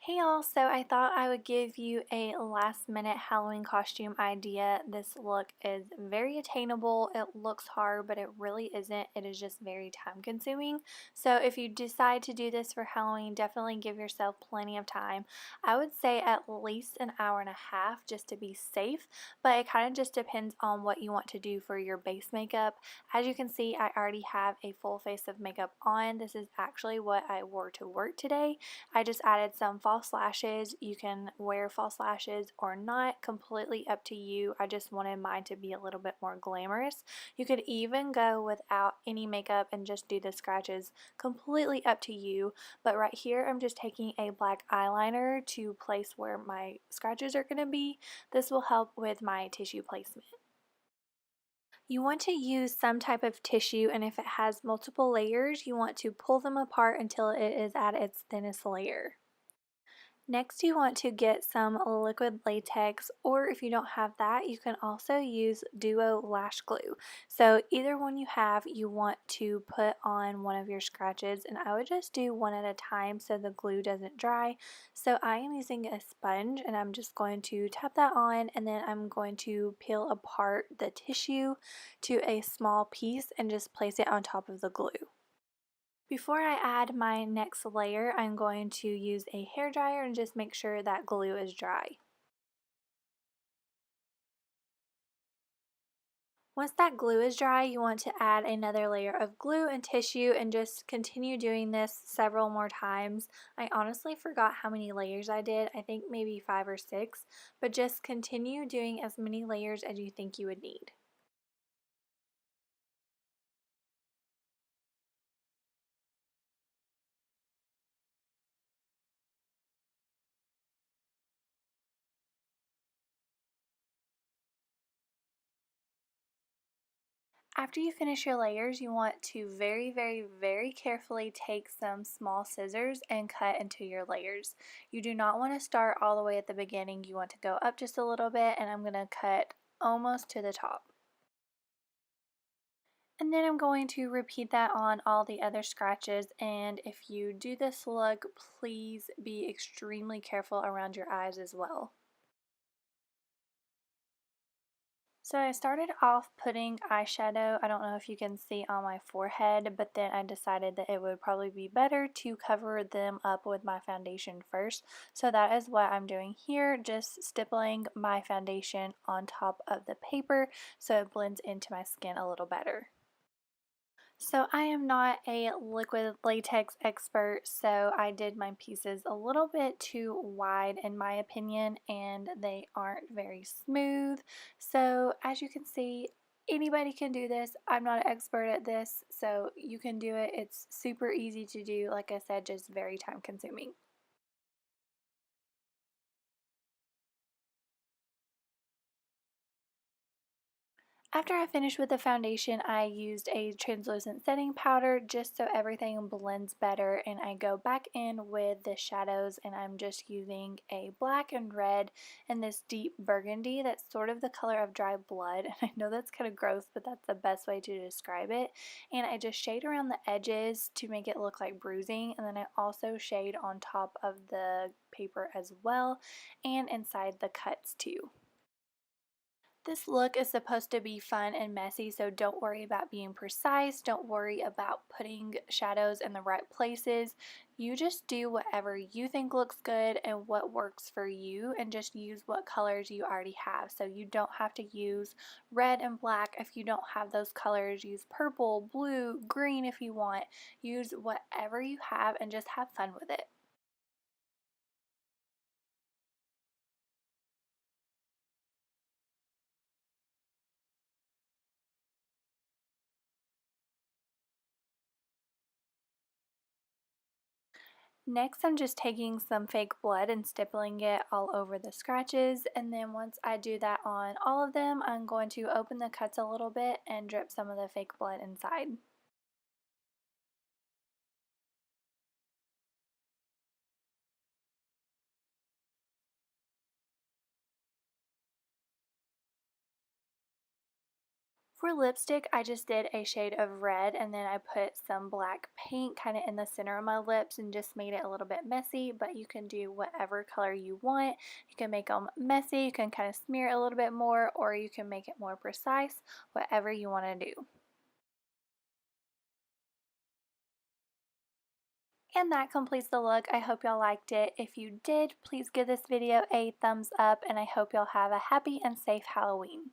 Hey y'all, so I thought I would give you a last minute Halloween costume idea. This look is very attainable. It looks hard, but it really isn't. It is just very time consuming. So if you decide to do this for Halloween, definitely give yourself plenty of time. I would say at least an hour and a half just to be safe, but it kind of just depends on what you want to do for your base makeup. As you can see, I already have a full face of makeup on. This is actually what I wore to work today. I just added some false lashes. You can wear false lashes or not, completely up to you. I just wanted mine to be a little bit more glamorous. You could even go without any makeup and just do the scratches, completely up to you. But right here I'm just taking a black eyeliner to place where my scratches are going to be. This will help with my tissue placement. You want to use some type of tissue, and if it has multiple layers, you want to pull them apart until it is at its thinnest layer. Next, you want to get some liquid latex, or if you don't have that, you can also use Duo Lash Glue. So either one you have, you want to put on one of your scratches, and I would just do one at a time so the glue doesn't dry. So I am using a sponge, and I'm just going to tap that on, and then I'm going to peel apart the tissue to a small piece and just place it on top of the glue. Before I add my next layer, I'm going to use a hairdryer and just make sure that glue is dry. Once that glue is dry, you want to add another layer of glue and tissue and just continue doing this several more times. I honestly forgot how many layers I did. I think maybe 5 or 6, but just continue doing as many layers as you think you would need. After you finish your layers, you want to very carefully take some small scissors and cut into your layers. You do not want to start all the way at the beginning. You want to go up just a little bit, and I'm going to cut almost to the top. And then I'm going to repeat that on all the other scratches, and if you do this look, please be extremely careful around your eyes as well. So I started off putting eyeshadow. I don't know if you can see on my forehead, but then I decided that it would probably be better to cover them up with my foundation first. So that is what I'm doing here, just stippling my foundation on top of the paper so it blends into my skin a little better. So I am not a liquid latex expert, so I did my pieces a little bit too wide in my opinion, and they aren't very smooth. So as you can see, anybody can do this. I'm not an expert at this, so you can do it. It's super easy to do. Like I said, just very time consuming. After I finished with the foundation, I used a translucent setting powder just so everything blends better, and I go back in with the shadows, and I'm just using a black and red and this deep burgundy that's sort of the color of dry blood. And I know that's kind of gross, but that's the best way to describe it. And I just shade around the edges to make it look like bruising, and then I also shade on top of the paper as well and inside the cuts too. This look is supposed to be fun and messy, so don't worry about being precise. Don't worry about putting shadows in the right places. You just do whatever you think looks good and what works for you, and just use what colors you already have. So you don't have to use red and black if you don't have those colors. Use purple, blue, green if you want. Use whatever you have and just have fun with it. Next, I'm just taking some fake blood and stippling it all over the scratches, and then once I do that on all of them, I'm going to open the cuts a little bit and drip some of the fake blood inside. For lipstick, I just did a shade of red and then I put some black paint kind of in the center of my lips and just made it a little bit messy, but you can do whatever color you want. You can make them messy, you can kind of smear it a little bit more, or you can make it more precise, whatever you want to do. And that completes the look. I hope y'all liked it. If you did, please give this video a thumbs up and I hope y'all have a happy and safe Halloween.